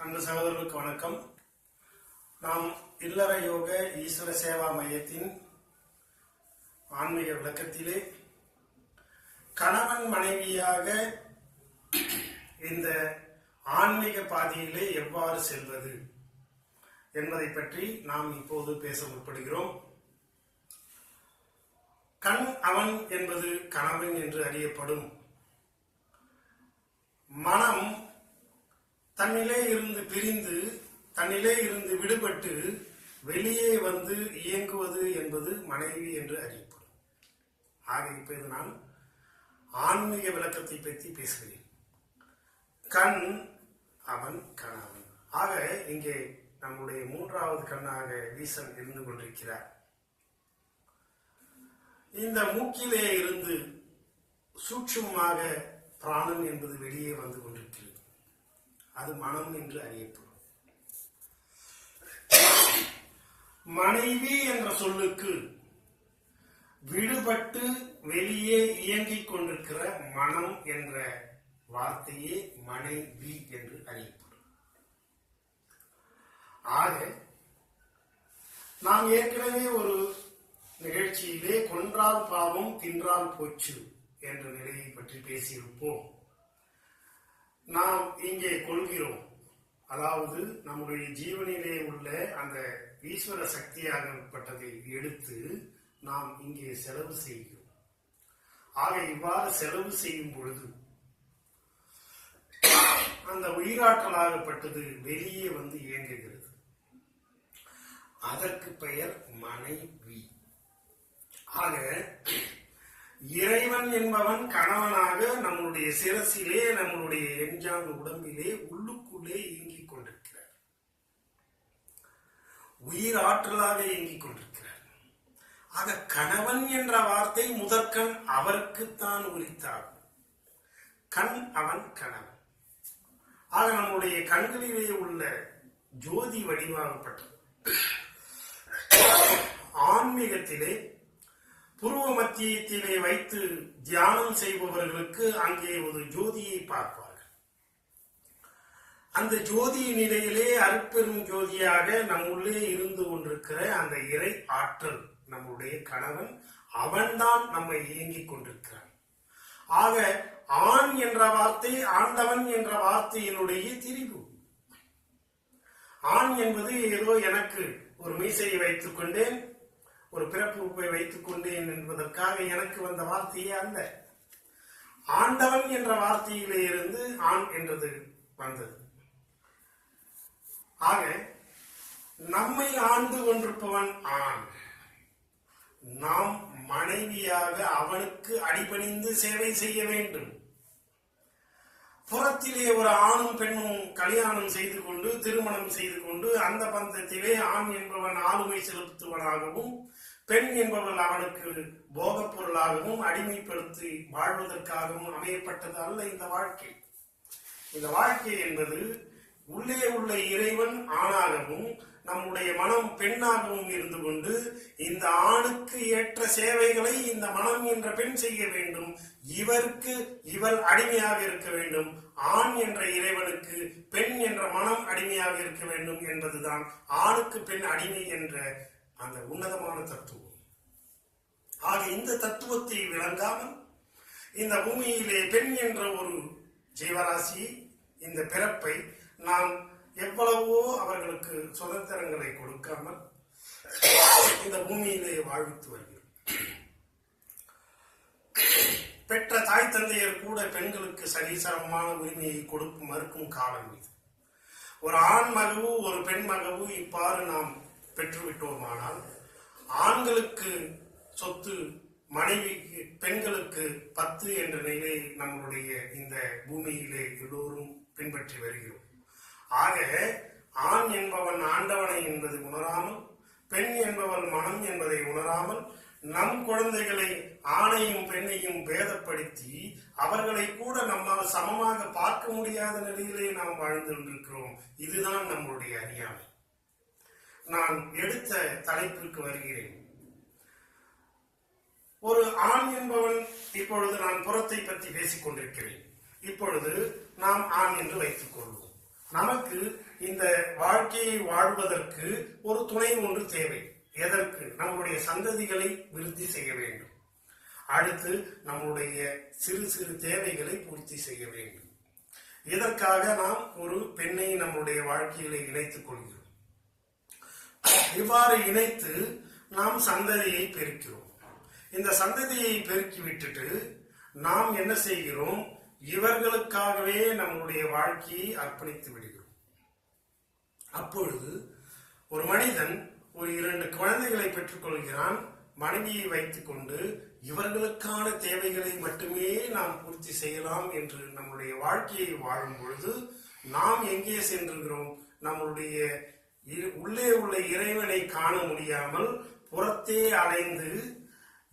அன்பு சகோதரர்களுக்கு வணக்கம். நாம் இல்லற யோக ஈஸ்வர சேவா மையத்தின் ஆன்மீக விளக்கத்திலே கணவன் மனைவியாக இந்த ஆன்மீக பாதையிலே எவ்வாறு செல்வது என்பதை பற்றி நாம் இப்போது பேச முற்படுகிறோம். கண் அவன் என்பது கணவன் என்று அறியப்படும். மனம் தன்னிலே இருந்து பிரிந்து தன்னிலே இருந்து விடுபட்டு வெளியே வந்து இயங்குவது என்பது மனைவி என்று அறியப்படும். ஆக இப்போது நான் ஆன்மீக விளக்கத்தை பற்றி பேசுகிறேன். கண் அவன் கணவன். ஆக இங்கே நம்முடைய மூன்றாவது கண்ணாக ஈசன் இருந்து கொண்டிருக்கிறார். இந்த மூக்கிலே இருந்து சூட்சுமமாக பிராணன் என்பது வெளியே வந்து கொண்டிருக்கிறது. அது மனம் என்று அறியப்படும். மனைவி என்ற சொல்லுக்கு விடுபட்டு வெளியே இயங்கிக் கொண்டிருக்கிற மனம் என்ற வார்த்தையே மனைவி என்று அறியப்படும். ஆக நாம் ஏற்கனவே ஒரு நிகழ்ச்சியிலே கொன்றால் பாவம் தின்றால் போச்சு என்ற நிலையை பற்றி பேசியிருப்போம். நாம் இங்கே கொள்கிறோம், அதாவது நம்முடைய ஜீவனிலே உள்ள அந்த ஈஸ்வர சக்தியாகப்பட்டதை எடுத்து நாம் இங்கே செலவு செய்கிறோம். ஆக இவ்வாறு செலவு செய்யும் பொழுது அந்த உயிராற்றலாகப்பட்டது வெளியே வந்து இயங்குகிறது. அதற்கு பெயர் மனைவி. ஆக இறைவன் என்பவன் கணவனாக நம்முடைய சிரசிலே நம்முடைய எஞ்சான் உடம்பிலே உள்ளுக்குள்ளே இயங்கிக் கொண்டிருக்கிறார். உயிர் ஆற்றலாக இயங்கிக் கொண்டிருக்கிறார். ஆக கணவன் என்ற வார்த்தை முதற்கண் அவருக்குத்தான் உரித்தாகும். கண் அவன் கணவன். ஆக நம்முடைய கண்களிலே உள்ள ஜோதி வடிவாகப்பட்டது. ஆன்மீகத்திலே புருவ மத்தியத்திலே வைத்து தியானம் செய்பவர்களுக்கு அங்கே ஒரு ஜோதியை பார்ப்பார்கள். அந்த ஜோதி நிலையிலே அருட்பெரும் ஜோதியாக நம்முள்ளே இருந்து கொண்டிருக்கிற அந்த இறை ஆற்றல் நம்முடைய கணவன், அவன்தான் நம்மை இயங்கிக் கொண்டிருக்கிறான். ஆக ஆண் என்ற வார்த்தை ஆண்டவன் என்ற வார்த்தையினுடைய திரிவு. ஆண் என்பது ஏதோ எனக்கு ஒரு மீசையை வைத்துக் கொண்டேன், ஒரு பிறப்பு வைத்துக் கொண்டேன் என்பதற்காக எனக்கு வந்த வார்த்தையே அல்ல. ஆண்டவன் என்ற வார்த்தையிலே இருந்து ஆண் என்றது வந்தது. ஆக நம்மை ஆண்டு கொண்டிருப்பவன் ஆண். நாம் மனைவியாக அவனுக்கு அடிபணிந்து சேவை செய்ய வேண்டும். புறத்திலே ஒரு ஆணும் பெண்ணும் கல்யாணம் செய்து கொண்டு திருமணம் செய்து கொண்டு அந்த பந்தத்திலே ஆண் என்பவன் ஆளுமை செலுத்துவனாகவும் பெண் என்பவள் அவனுக்கு போகப் பொருளாகவும் அடிமைப்படுத்தி வாழ்வதற்காகவும் அமையப்பட்டது அல்ல இந்த வாழ்க்கை. இந்த வாழ்க்கை என்பது உள்ளே உள்ள இறைவன் ஆணாகவும் நம்முடைய மனம் பெண்ணாகவும் இருந்து கொண்டு இந்த ஆணுக்கு ஏற்ற சேவைகளை இந்த மனம் என்ற பெண் செய்ய வேண்டும். இவருக்கு இவள் அடிமையாக இருக்க வேண்டும். ஆண் என்ற இறைவனுக்கு பெண் என்ற மனம் அடிமையாக இருக்க வேண்டும் என்பதுதான் ஆணுக்கு பெண் அடிமை என்ற அந்த உன்னதமான தத்துவம். ஆக இந்த தத்துவத்தை விளங்காமல் இந்த பூமியிலே பெண் என்ற ஒரு ஜீவராசி, இந்த பிறப்பை நாம் எவ்வளவோ அவர்களுக்கு சுதந்திரங்களை கொடுக்காமல் இந்த பூமியிலே வாழ்வித்து வருகிறோம். பெற்ற தாய் தந்தையர் கூட பெண்களுக்கு சரிசமமான உரிமையை கொடுக்கும் மறுக்கும் காலம் இது. ஒரு ஆண் மகவு ஒரு பெண் மகவு இவ்வாறு நாம் பெற்றுவிட்டோமானால் ஆண்களுக்கு சொத்து, மனைவிக்கு பெண்களுக்கு 10 என்ற நிலை நம்முடைய இந்த பூமியிலே எல்லோரும் பின்பற்றி வருகிறோம். ஆக ஆண் என்பவன் ஆண்டவனை என்பதை உணராமல், பெண் என்பவள் மனம் என்பதை உணராமல் நம் குழந்தைகளை ஆணையும் பெண்ணையும் பேதப்படுத்தி அவர்களை கூட நம்மால் சமமாக பார்க்க முடியாத நிலையிலே நாம் வாழ்ந்து கொண்டிருக்கிறோம். இதுதான் நம்முடைய அறியாமை. நான் எடுத்த தலைப்பிற்கு வருகிறேன். ஒரு ஆண் என்பவன், இப்பொழுது நான் புறத்தை பற்றி பேசிக் கொண்டிருக்கிறேன். இப்பொழுது நாம் ஆண் என்று வைத்துக் கொள்வோம். நமக்கு இந்த வாழ்க்கையை வாழ்வதற்கு ஒரு துணை ஒன்று தேவை. எதற்கு? நம்முடைய சந்ததிகளை விருத்தி செய்ய வேண்டும். அடுத்து நம்முடைய சிறு சிறு தேவைகளை பூர்த்தி செய்ய வேண்டும். இதற்காக நாம் ஒரு பெண்ணை நம்முடைய வாழ்க்கையில இணைத்துக் கொள்கிறோம். இவ்வாறு இணைத்து நாம் சந்ததியை பெருக்கிறோம். இந்த சந்ததியை பெருக்கி விட்டுட்டு நாம் என்ன செய்கிறோம்? இவர்களுக்காகவே நம்முடைய வாழ்க்கையை அர்ப்பணித்து விடுகிறோம். அப்பொழுது ஒரு மனிதன் ஒரு 2 குழந்தைகளை பெற்றுக் கொள்கிறான். மனைவியை வைத்துக் கொண்டு இவர்களுக்கான தேவைகளை மட்டுமே நாம் பூர்த்தி செய்யலாம் என்று நம்முடைய வாழ்க்கையை வாழும் பொழுது நாம் எங்கே சென்றுகிறோம்? நம்முடைய உள்ளே உள்ள இறைவனை காண முடியாமல் புறத்தே அலைந்து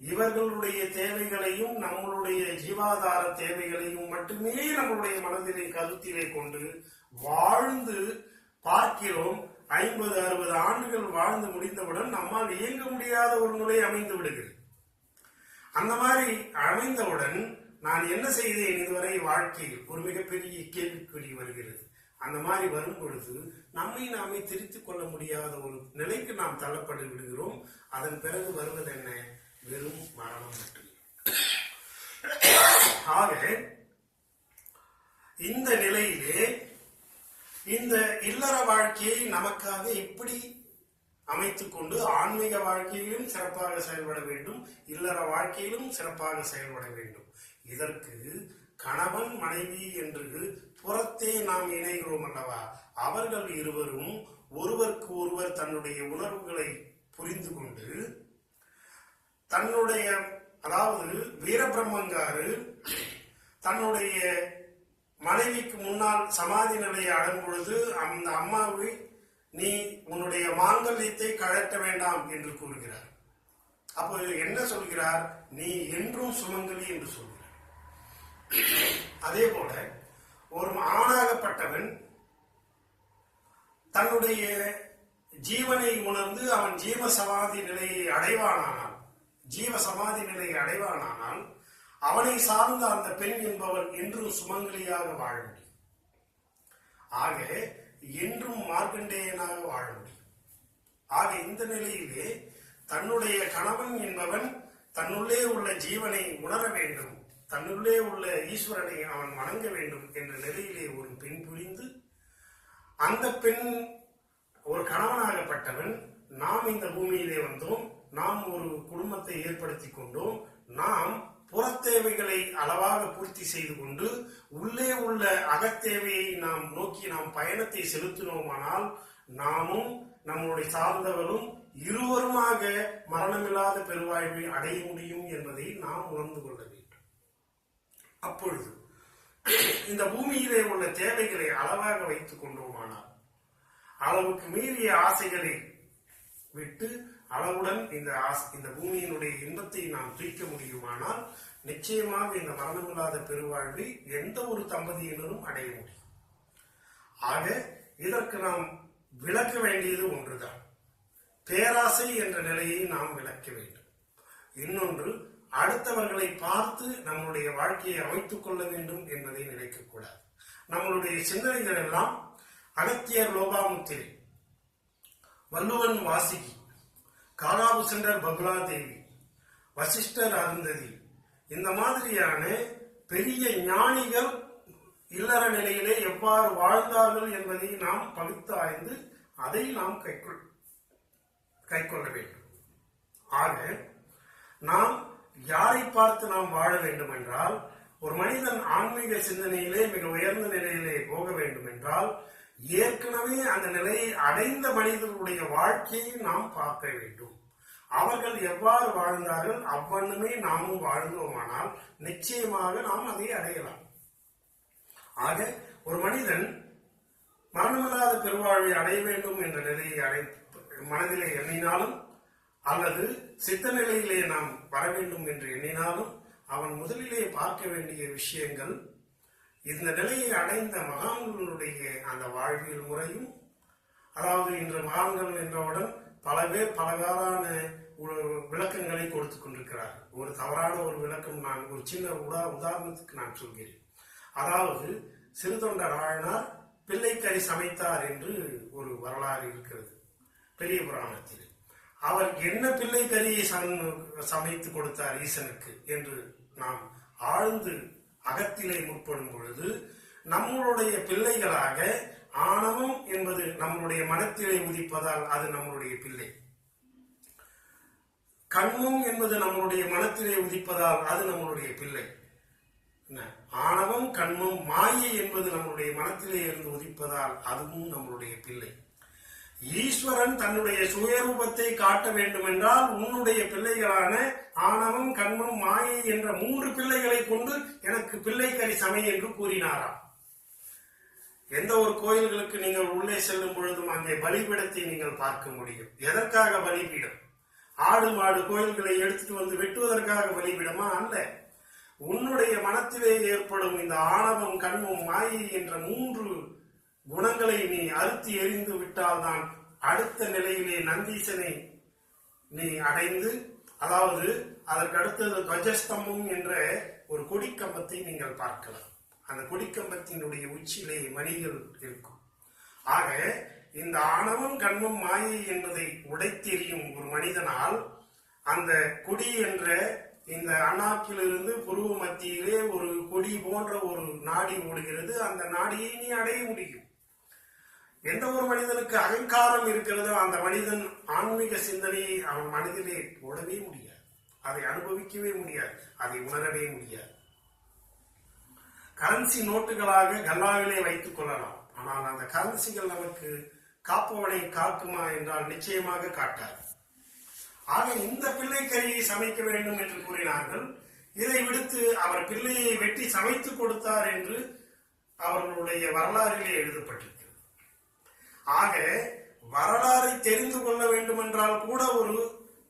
இவர்களுடைய தேவைகளையும் நம்மளுடைய ஜீவாதார தேவைகளையும் மட்டுமே நம்மளுடைய மனதிலே கருத்திலே கொண்டு வாழ்ந்து பார்க்கிறோம். 50-60 ஆண்டுகள் வாழ்ந்து முடிந்தவுடன் நம்மால் இயங்க முடியாத ஒரு நிலை அமைந்து விடுகிறது. அந்த மாதிரி அமைந்தவுடன் நான் என்ன செய்தேன் இதுவரை வாழ்க்கையில் ஒரு மிகப்பெரிய கேள்விக்குறி வருகிறது. அந்த மாதிரி வரும் பொழுது நம்மை நாமே திருத்திக் கொள்ள முடியாத ஒரு நிலைக்கு நாம் தள்ளப்பட்டு விடுகிறோம். அதன் பிறகு வருவது என்ன? வெறும் மரணம் மட்டுமே. ஆக இந்த நிலையிலே இந்த இல்லற வாழ்க்கையை நமக்காக எப்படி அமைத்துக் கொண்டு ஆன்மீக வாழ்க்கையிலும் சிறப்பாக செயல்பட வேண்டும், இல்லற வாழ்க்கையிலும் சிறப்பாக செயல்பட வேண்டும். இதற்கு கணவன் மனைவி என்று புறத்தே நாம் இணைகிறோம் அல்லவா? அவர்கள் இருவரும் ஒருவருக்கு ஒருவர் தன்னுடைய உணர்வுகளை புரிந்து கொண்டு தன்னுடைய, அதாவது வீரபிரம்மங்காரு தன்னுடைய மனைவிக்கு முன்னால் சமாதி நிலையை அடையும் பொழுது அந்த அம்மாவை நீ உன்னுடைய மாங்கல்யத்தை கழட்ட வேண்டாம் என்று கூறுகிறார். அப்போ என்ன சொல்கிறார்? நீ என்றும் சுமங்கலி என்று சொல்கிறார். அதே போல ஒரு ஆணாகப்பட்டவன் தன்னுடைய ஜீவனை உணர்ந்து அவன் ஜீவசமாதி நிலையை அடைவானானால் அவனை சார்ந்த அந்த பெண் என்பவன் என்றும் சுமங்கலியாக வாழ முடியும். ஆக என்றும் மார்க்கண்டேயனாக வாழ முடியும். ஆக இந்த நிலையிலே தன்னுடைய கணவன் என்பவன் தன்னுள்ளே உள்ள ஜீவனை உணர வேண்டும், தன்னுள்ளே உள்ள ஈஸ்வரனை அவன் வணங்க வேண்டும் என்ற நிலையிலே ஒரு பெண் புரிந்து, அந்த பெண் ஒரு கணவனாகப்பட்டவன் நாம் இந்த பூமியிலே வந்தோம், நாம் ஒரு குடும்பத்தை ஏற்படுத்தி கொண்டோம், நாம் புறத்தேவைகளை அளவாக பூர்த்தி செய்து கொண்டு உள்ளே உள்ள அகத்தேவையை நாம் நோக்கி நாம் பயணத்தை செலுத்தினோமானால் நாமும் நம்முடைய சார்ந்தவரும் இருவருமாக மரணமில்லாத பெருவாழ்வை அடைய முடியும் என்பதை நாம் உணர்ந்து கொள்ள வேண்டும். அப்பொழுது இந்த பூமியிலே உள்ள தேவைகளை அளவாக வைத்துக் கொண்டோமானால், அளவுக்கு மீறிய ஆசைகளை விட்டு அளவுடன் இந்த பூமியினுடைய இன்பத்தை நாம் தூக்க முடியுமானால் நிச்சயமாக இந்த மரணமில்லாத பெருவாழ்வை எந்த ஒரு தம்பதியினரும் அடைய முடியும். ஆக இதற்கு நாம் விளக்க வேண்டியது ஒன்றுதான். பேராசை என்ற நிலையை நாம் விளக்க வேண்டும். இன்னொன்று, அடுத்தவர்களை பார்த்து நம்முடைய வாழ்க்கையை அமைத்துக் கொள்ள வேண்டும் என்பதை நினைக்கக்கூடாது. நம்மளுடைய சிந்தனைகள் எல்லாம் அகத்தியர் லோபாமுத்திரை, வள்ளுவன் வாசிகி, காலாபுசண்டர் பகுலாதேவி, வசிஷ்டர் அருந்ததி, இந்த மாதிரியான பெரிய ஞானிகள் இல்லற நிலையிலே எவ்வாறு வாழ்ந்தார்கள் என்பதை நாம் பகுத்து ஆய்ந்து அதை நாம் கைக்கொள்ள வேண்டும். ஆக நாம் யாரை பார்த்து நாம் வாழ வேண்டும் என்றால், ஒரு மனிதன் ஆன்மீக சிந்தனையிலே மிக உயர்ந்த நிலையிலே போக வேண்டும் என்றால் ஏற்கனவே அந்த நிலையை அடைந்த மனிதர்களுடைய வாழ்க்கையை நாம் பார்க்க வேண்டும். அவர்கள் எவ்வாறு வாழ்ந்தார்கள் அவ்வண்ணமே நாமும் வாழ்ந்தோமானால் நிச்சயமாக நாம் அதை அடையலாம். ஆக ஒரு மனிதன் மரணமில்லாத பெருவாழ்வை அடைய வேண்டும் என்ற நிலையை மனதிலே எண்ணினாலும் அல்லது சித்த நிலையிலே நாம் வர வேண்டும் என்று எண்ணினாலும் அவன் முதலிலே பார்க்க வேண்டிய விஷயங்கள் இந்த நிலையை அடைந்த மகான்களுடைய அந்த வாழ்வியல் முறையும், அதாவது இன்று மகான்கள் என்றவுடன் பல பேர் பலகாலான விளக்கங்களை கொடுத்துக் கொண்டிருக்கிறார்கள். ஒரு தவறான ஒரு விளக்கம் நான் ஒரு சின்ன உதாரணத்துக்கு நான் சொல்கிறேன். அதாவது சிறுதொண்டர் ஆழ்னார் பிள்ளைக்கறி சமைத்தார் என்று ஒரு வரலாறு இருக்கிறது பெரிய புராணத்தில். அவர் என்ன பிள்ளைக்கறியை சமைத்து கொடுத்தார் ஈசனுக்கு என்று நாம் ஆழ்ந்து அகத்திலே முற்படும் பொழுது, நம்மளுடைய பிள்ளைகளாக ஆணவம் என்பது நம்மளுடைய மனத்திலே உதிப்பதால் அது நம்மளுடைய பிள்ளை, கண்மம் என்பது நம்மளுடைய மனத்திலே உதிப்பதால் அது நம்மளுடைய பிள்ளை. ஆணவம், கண்மம், மாயை என்பது நம்மளுடைய மனத்திலே இருந்து உதிப்பதால் அதுவும் நம்மளுடைய பிள்ளை. ஈஸ்வரன் தன்னுடைய சுயரூபத்தை காட்ட வேண்டும் என்றால் உன்னுடைய பிள்ளைகளான ஆணவம், கண்மம், மாயை என்ற 3 பிள்ளைகளை கொண்டு எனக்கு பிள்ளைக்கறி சமை என்று கூறினாராம். எந்த ஒரு கோயில்களுக்கு நீங்கள் உள்ளே செல்லும் பொழுதும் அங்கே பலிபீடத்தை நீங்கள் பார்க்க முடியும். எதற்காக பலிபீடம்? ஆடு மாடு கோயில்களை எடுத்துட்டு வந்து வெட்டுவதற்காக பலிபீடமா? அல்ல. உன்னுடைய மனத்திலே ஏற்படும் இந்த ஆணவம், கண்மம், மாயை என்ற 3 குணங்களை நீ அறுத்தி எறிந்து விட்டால்தான் அடுத்த நிலையிலே நந்தீசனை நீ அடைந்து, அதாவது அதற்கு அடுத்தது கஜஸ்தம்பம் என்ற ஒரு கொடிக்கம்பத்தை நீங்கள் பார்க்கலாம். அந்த கொடிக்கம்பத்தினுடைய உச்சியிலே மணிகள் இருக்கும். ஆக இந்த ஆணவம், கண்மம், மாயை என்பதை உடைத்தெறியும் ஒரு மனிதனால் அந்த கொடி என்ற இந்த அண்ணாக்கிலிருந்து புருவ மத்தியிலே ஒரு கொடி போன்ற ஒரு நாடி ஓடுகிறது. அந்த நாடியை நீ அடைய முடியும். எந்த ஒரு மனிதனுக்கு அகங்காரம் இருக்கிறதோ அந்த மனிதன் ஆன்மீக சிந்தனையை அவன் மனதிலே போடவே முடியாது, அதை அனுபவிக்கவே முடியாது, அதை உணரவே முடியாது. கரன்சி நோட்டுகளாக கல்லாவிலே வைத்துக் கொள்ளலாம், ஆனால் அந்த கரன்சிகள் நமக்கு காப்பவனை காக்குமா என்றால் நிச்சயமாக காட்டாது. ஆக இந்த பிள்ளைக்கறியை சமைக்க வேண்டும் என்று கூறினார்கள். இதை விடுத்து அவர் பிள்ளையை வெட்டி சமைத்து கொடுத்தார் என்று அவர்களுடைய வரலாறிலே எழுதப்பட்டிருக்கிறது. ஆக வரலாறை தெரிந்து கொள்ள வேண்டும் என்றால் கூட ஒரு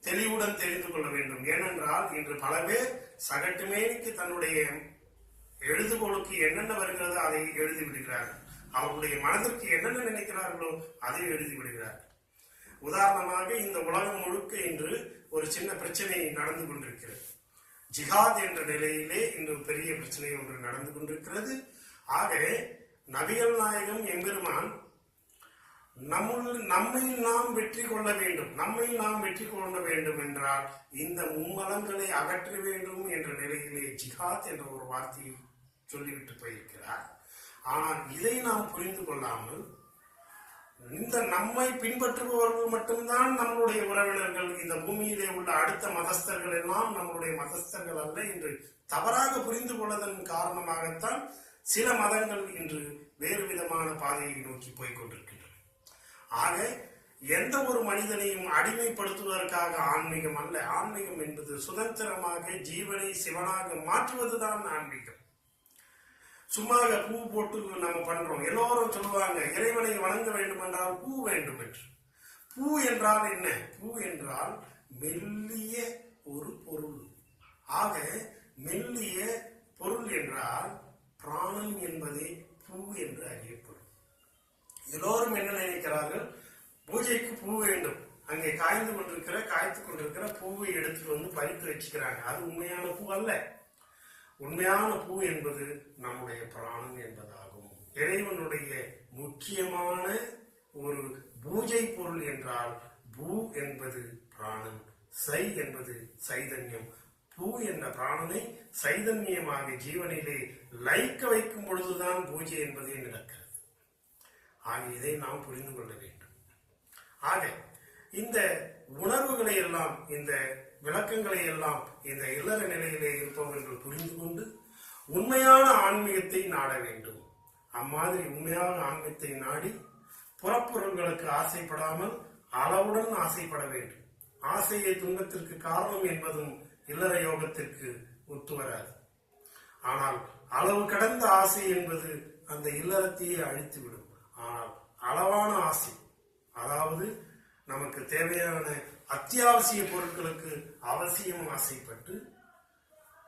தெளிவுடன் தெரிந்து கொள்ள வேண்டும். ஏனென்றால் இன்று பல பேர் சகட்டு மேனிக்கு தன்னுடைய எழுதுகோளுக்கு என்னென்ன வருகிறதோ அதை எழுதி விடுகிறார்கள். அவர்களுடைய மனதிற்கு என்னென்ன நினைக்கிறார்களோ அதை எழுதி விடுகிறார்கள். உதாரணமாக இந்த உலகம் முழுக்க இன்று ஒரு சின்ன பிரச்சனை நடந்து கொண்டிருக்கிறது. ஜிஹாத் என்ற நிலையிலே இன்று பெரிய பிரச்சனை ஒன்று நடந்து கொண்டிருக்கிறது. ஆக நபிகள் நாயகம் எம்பெருமான் நம்மை நாம் வெற்றி கொள்ள வேண்டும், நம்மை நாம் வெற்றி கொள்ள வேண்டும் என்றால் இந்த மும்மலங்களை அகற்ற வேண்டும் என்ற நிலையிலே ஜிஹாத் என்ற ஒரு வார்த்தையை சொல்லிவிட்டு போயிருக்கிறார். ஆனால் இதை நாம் புரிந்து கொள்ளாமல் இந்த நம்மை பின்பற்றுபவர்கள் மட்டும்தான் நம்மளுடைய உறவினர்கள், இந்த பூமியிலே உள்ள அடுத்த மதஸ்தர்கள் எல்லாம் நம்மளுடைய மதஸ்தர்கள் அல்ல என்று தவறாக புரிந்து கொள்வதன் காரணமாகத்தான் சில மதங்கள் இன்று வேறு விதமான பாதையை நோக்கி போய்கொண்டிருக்கின்றன. ஆக எந்த ஒரு மனிதனையும் அடிமைப்படுத்துவதற்காக ஆன்மீகம் அல்ல. ஆன்மீகம் என்பது சுதந்திரமாக ஜீவனை சிவனாக மாற்றுவதுதான் ஆன்மீகம். சும்மாக பூ போட்டு நம்ம பண்றோம். எல்லோரும் சொல்லுவாங்க இறைவனை வணங்க வேண்டும் என்றால் பூ வேண்டும் என்று. பூ என்றால் என்ன? பூ என்றால் மெல்லிய ஒரு பொருள். ஆக மெல்லிய பொருள் என்றால் பிராணம் என்பதே பூ என்று அறியப்படும். எல்லோரும் என்ன நினைக்கிறார்கள்? பூஜைக்கு பூ வேண்டும், அங்கே காய்த்துக் கொண்டிருக்கிற பூவை எடுத்துட்டு வந்து பறித்து வச்சுக்கிறாங்க. அது உண்மையான பூ அல்ல. உண்மையான பூ என்பது நம்முடைய பிராணம் என்பதாகும். இறைவனுடைய முக்கியமான ஒரு பூஜை பொருள் என்றால் பூ என்பது பிராணம், சை என்பது சைதன்யம். பூ என்ற பிராணனை சைதன்யமாக ஜீவனிலே லயிக்க வைக்கும் பொழுதுதான் பூஜை என்பதே நடக்கிறது. ஆக இதை நாம் புரிந்து கொள்ள வேண்டும். ஆக இந்த உணர்வுகளை எல்லாம், இந்த விளக்கங்களை எல்லாம் இந்த இல்லற நிலையிலே இருப்பவர்கள் புரிந்து கொண்டு உண்மையான ஆன்மீகத்தை நாட வேண்டும். அம்மாதிரி உண்மையான ஆன்மீகத்தை நாடி புறப்பொருள்களுக்கு ஆசைப்படாமல் அளவுடன் ஆசைப்பட வேண்டும். ஆசையை துன்பத்திற்கு காரணம் என்பதும் இல்லற யோகத்திற்கு ஒத்து வராது. ஆனால் அளவு கடந்த ஆசை என்பது அந்த இல்லறத்தையே அழித்துவிடும். ஆனால் அளவான ஆசை, அதாவது நமக்கு தேவையான அத்தியாவசிய பொருட்களுக்கு அவசியம் ஆசைப்பட்டு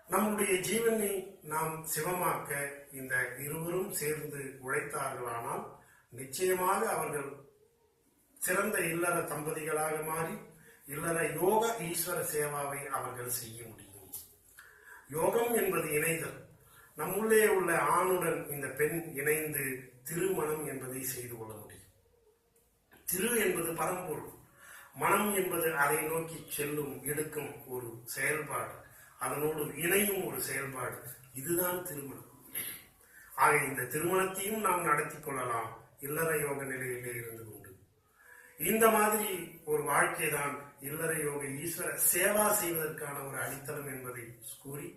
நம்முடைய ஜீவனை நாம் சிவமாக்க இந்த இருவரும் சேர்ந்து உழைத்தார்களானால் நிச்சயமாக அவர்கள் சிறந்த இல்லற தம்பதிகளாக மாறி இல்லற யோக ஈஸ்வர சேவாவை அவர்கள் செய்ய முடியும். யோகம் என்பது இணைதல். நம்முள்ளே உள்ள ஆணுடன் இந்த பெண் இணைந்து திருமணம் என்பதை செய்து கொள்ள முடியும். திரு என்பது பரம்பொருள், மனம் என்பது அதை நோக்கி செல்லும் எடுக்கும் ஒரு செயல்பாடு, அதனோடு இணையும் ஒரு செயல்பாடு. இதுதான் திருமணம். ஆக இந்த திருமணத்தையும் நாம் நடத்தி கொள்ளலாம் இல்லற யோக நிலையிலே இருந்து கொண்டு. இந்த மாதிரி ஒரு வாழ்க்கை தான் இல்லற யோக ஈஸ்வர சேவா செய்வதற்கான ஒரு அடித்தளம் என்பதை கூறி,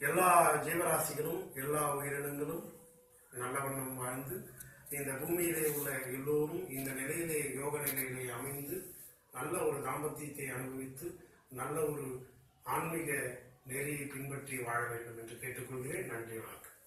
எல்லா ஜீவராசிகளும் எல்லா உயிரினங்களும் நல்லவண்ணம் வாழ்ந்து இந்த பூமியிலே உள்ள எல்லோரும் இந்த நிலையிலே யோக நிலையிலே அமைந்து நல்ல ஒரு தாம்பத்தியத்தை அனுபவித்து நல்ல ஒரு ஆன்மீக நெறியை பின்பற்றி வாழ வேண்டும் என்று கேட்டுக்கொள்கிறேன். நன்றி, வணக்கம்.